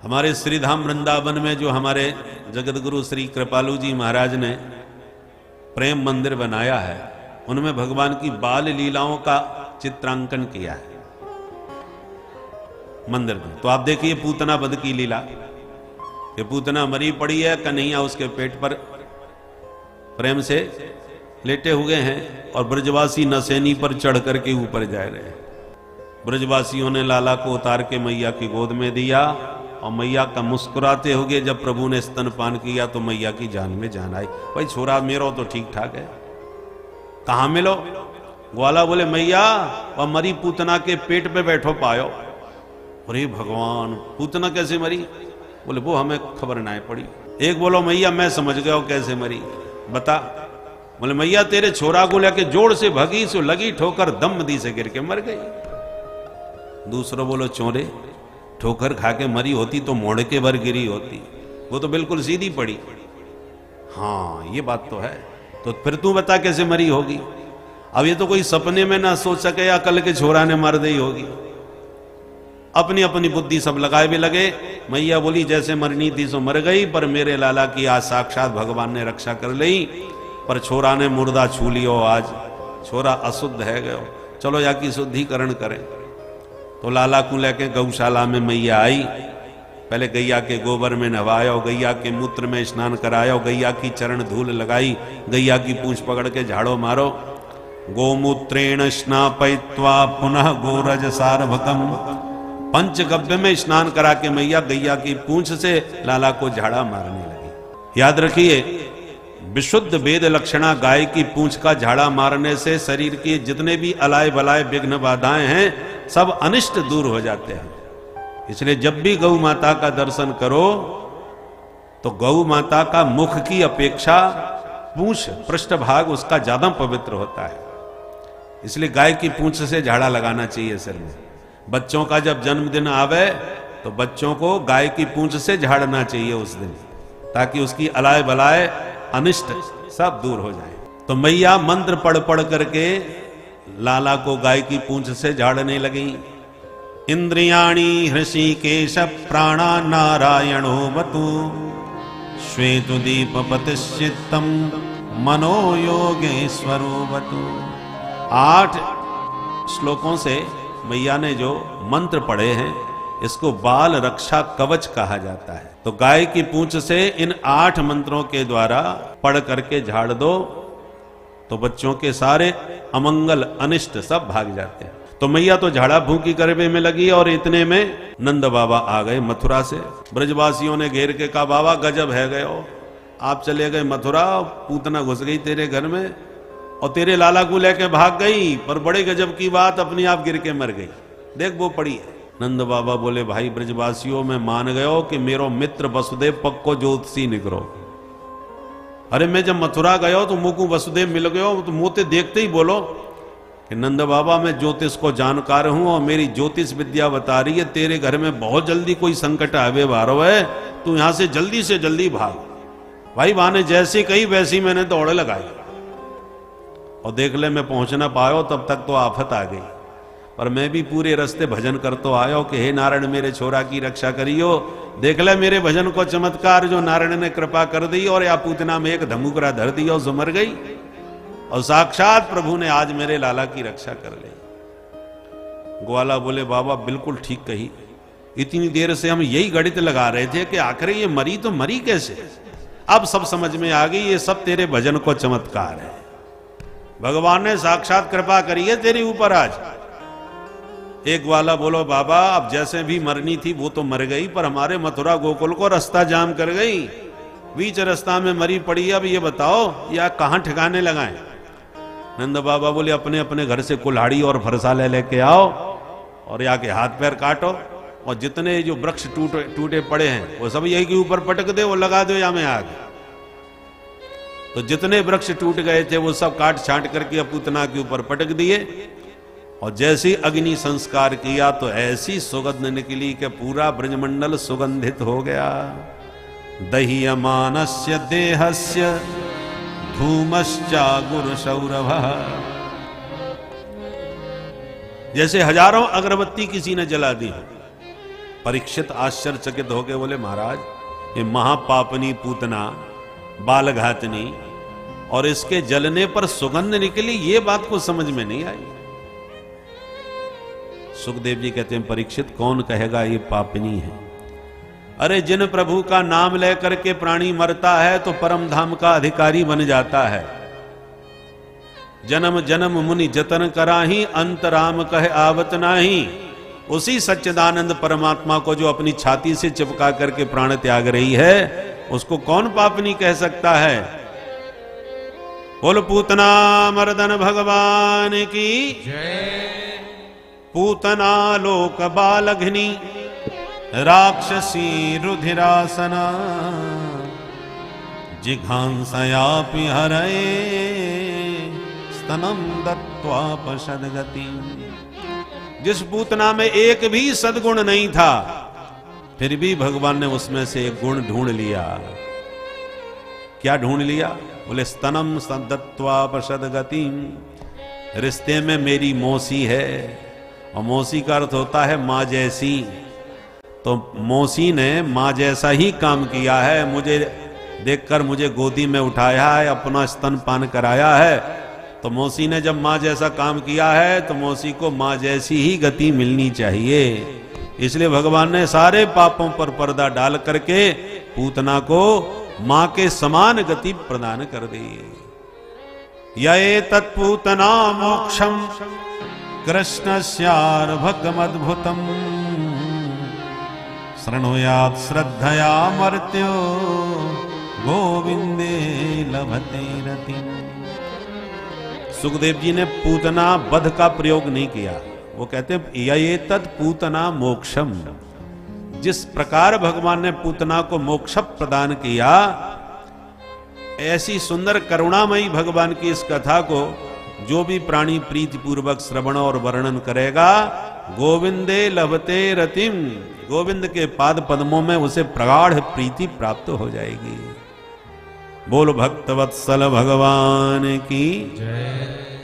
हमारे श्रीधाम वृंदावन में जो हमारे जगत गुरु श्री कृपालु जी महाराज ने प्रेम मंदिर बनाया है, उनमें भगवान की बाल लीलाओं का चित्रांकन किया है मंदिर में। तो आप देखिए पूतना वध की लीला, कि पूतना मरी पड़ी है, कन्हैया उसके पेट पर प्रेम से लेटे हुए हैं और ब्रजवासी नसेनी पर चढ़ करके ऊपर जा रहे हैं। ब्रजवासियों ने लाला को उतार के मैया की गोद में दिया और मैया का मुस्कुराते हुए जब प्रभु ने स्तनपान किया तो मैया की जान में जान आई। भाई छोरा मेरो तो ठीक ठाक है, कहां मिलो? ग्वाला बोले मैया वह मरी पूतना के पेट पे बैठो पायो। अरे भगवान, पूतना कैसे मरी? बोले वो हमें खबर ना पड़ी। एक बोलो मैया मैं समझ गया हो कैसे मरी, बता। बोले मैया तेरे छोरा को लेके जोर से भगी, सो लगी ठोकर दम दी से गिर के मर गई। दूसरा बोलो चोरे, ठोकर खा के मरी होती तो मोड़ के भर गिरी होती, वो तो बिल्कुल सीधी पड़ी। हाँ ये बात तो है, तो फिर तू बता कैसे मरी होगी? अब ये तो कोई सपने में ना सोच सके या कल के छोरा ने मार दी होगी। अपनी अपनी बुद्धि सब लगाए भी लगे। मैया बोली जैसे मरनी थी सो मर गई, पर मेरे लाला की आज साक्षात भगवान ने रक्षा कर ली। पर छोरा ने मुर्दा छू लियो, आज छोरा अशुद्ध है गयो, चलो या की शुद्धिकरण करें। तो लाला को लेके गौशाला में मैया आई। पहले गैया के गोबर में नहवायो, गैया के मूत्र में स्नान करायो, गैया की चरण धूल लगाई, गैया की पूंछ पकड़ के झाड़ो मारो। गोमूत्रेण स्नापयित्वा पुनः गोरज सार्वकम, पंचगव्य में स्नान करा के मैया गैया की पूंछ से लाला को झाड़ा मारने लगी। याद रखिए विशुद्ध वेद लक्षणा गाय की पूंछ का झाड़ा मारने से शरीर के जितने भी अलाय बलाय विघ्न बाधाएं हैं सब अनिष्ट दूर हो जाते हैं। इसलिए जब भी गौ माता का दर्शन करो तो गौ माता का मुख की अपेक्षा पूंछ पृष्ठभाग उसका ज्यादा पवित्र होता है। इसलिए गाय की पूंछ से झाड़ा लगाना चाहिए सिर में। बच्चों का जब जन्मदिन आवे तो बच्चों को गाय की पूंछ से झाड़ना चाहिए उस दिन, ताकि उसकी अलाय बलाय अनिष्ट सब दूर हो जाए। तो मैया मंत्र पढ़ पढ़ करके लाला को गाय की पूंछ से झाड़ने लगी। इंद्रियाणी हृषिकेश प्राणा नारायणो वतु, श्वेतुदीप पतिश्चित्तम मनो योगेश्वरो वतु। 8 श्लोकों से मैया ने जो मंत्र पढ़े हैं इसको बाल रक्षा कवच कहा जाता है। तो गाय की पूंछ से इन 8 मंत्रों के द्वारा पढ़ करके झाड़ दो तो बच्चों के सारे अमंगल अनिष्ट सब भाग जाते हैं। तो मैया तो झाड़ा फूकी करने में लगी और इतने में नंद बाबा आ गए मथुरा से। ब्रजवासियों ने घेर के कहा बाबा गजब है गए हो, आप चले गए मथुरा, पूतना घुस गई तेरे घर में और तेरे लाला को लेके भाग गई, पर बड़े गजब की बात अपने आप गिर के मर गई, देख वो पड़ी है। नंद बाबा बोले भाई ब्रजवासियों में मान गयो कि मेरो मित्र वसुदेव पक्को ज्योतिषी निकरो। अरे मैं जब मथुरा गयो तो मुझको वसुदेव मिल गयो, तो मोते देखते ही बोलो कि नंद बाबा मैं ज्योतिष को जानकार हूं और मेरी ज्योतिष विद्या बता रही है तेरे घर में बहुत जल्दी कोई संकट आवे वारो है, तू यहां से जल्दी भाग। भाई बहाने जैसी कही वैसी मैंने दौड़ लगाई और देख ले मैं पहुंच ना पायो, तब तक तो आफत आ गई। पर मैं भी पूरे रास्ते भजन कर तो आयो कि हे नारायण मेरे छोरा की रक्षा करियो। देख ले मेरे भजन को चमत्कार जो नारायण ने कृपा कर दी और या पूतना में एक धमुकरा धर दिया और मर गई, और साक्षात प्रभु ने आज मेरे लाला की रक्षा कर ली। ग्वाला बोले बाबा बिल्कुल ठीक कही, इतनी देर से हम यही गणित लगा रहे थे कि आखिर ये मरी तो मरी कैसे। अब सब समझ में आ गई, ये सब तेरे भजन को चमत्कार है। भगवान ने साक्षात कृपा करी है तेरे ऊपर आज। एक ग्वाला बोलो बाबा अब जैसे भी मरनी थी वो तो मर गई, पर हमारे मथुरा गोकुल को रास्ता जाम कर गई, बीच रास्ता में मरी पड़ी। अब ये बताओ या कहां ठिकाने लगाएं? नंद बाबा बोले अपने अपने घर से कुल्हाड़ी और फरसा लेके आओ और या के हाथ पैर काटो, और जितने जो वृक्ष टूटे पड़े हैं वो सब यही के ऊपर पटक दे, वो लगा दो या में आग। तो जितने वृक्ष टूट गए थे वो सब काट छांट करके पूतना के ऊपर पटक दिए, और जैसे अग्नि संस्कार किया तो ऐसी सुगंध निकली कि पूरा ब्रजमंडल सुगंधित हो गया। दह्यमानस्य देहस्य धूमश्चागुर सौरभ, जैसे हजारों अगरबत्ती किसी ने जला दी, परीक्षित आश्चर्यचकित होके बोले महाराज ये महापापनी पूतना बालघातनी और इसके जलने पर सुगंध निकली, ये बात को समझ में नहीं आई। सुखदेव जी कहते हैं परीक्षित कौन कहेगा ये पापनी है? अरे जिन प्रभु का नाम लेकर के प्राणी मरता है तो परम धाम का अधिकारी बन जाता है। जन्म जन्म मुनि जतन कराही अंत राम कहे आवत नाही। उसी सच्चिदानंद परमात्मा को जो अपनी छाती से चिपका करके प्राण त्याग रही है उसको कौन पापनी कह सकता है? बोल पूतना मर्दन भगवान की जय। पूतना लोक बालघ्नि राक्षसी रुधिरासना जिघांसयापि हरये स्तनम दत्त्वा पशदगति। जिस पूतना में एक भी सद्गुण नहीं था फिर भी भगवान ने उसमें से एक गुण ढूंढ लिया। क्या ढूंढ लिया? बोले स्तनम दत्त्वा पशदगति। रिश्ते में मेरी मौसी है और मौसी का अर्थ होता है मां जैसी। तो मौसी ने मां जैसा ही काम किया है, मुझे देखकर मुझे गोदी में उठाया है, अपना स्तनपान कराया है। तो मौसी ने जब मां जैसा काम किया है तो मौसी को मां जैसी ही गति मिलनी चाहिए। इसलिए भगवान ने सारे पापों पर पर्दा डाल करके पूतना को मां के समान गति प्रदान कर दी। ये तत्पूतना मोक्षम कृष्णस्यार्भकमद्भुतम् शृणुयात् श्रद्धया मर्त्यो गोविंदे लभते रतिम्। सुखदेव जी ने पूतना वध का प्रयोग नहीं किया। वो कहते ये तत्पूतना मोक्षम। जिस प्रकार भगवान ने पूतना को मोक्ष प्रदान किया ऐसी सुंदर करुणामयी भगवान की इस कथा को जो भी प्राणी प्रीति पूर्वक श्रवण और वर्णन करेगा गोविंदे लभते रतिम। गोविंद के पाद पद्मों में उसे प्रगाढ़ प्रीति प्राप्त हो जाएगी। बोल भक्तवत्सल भगवान की जय।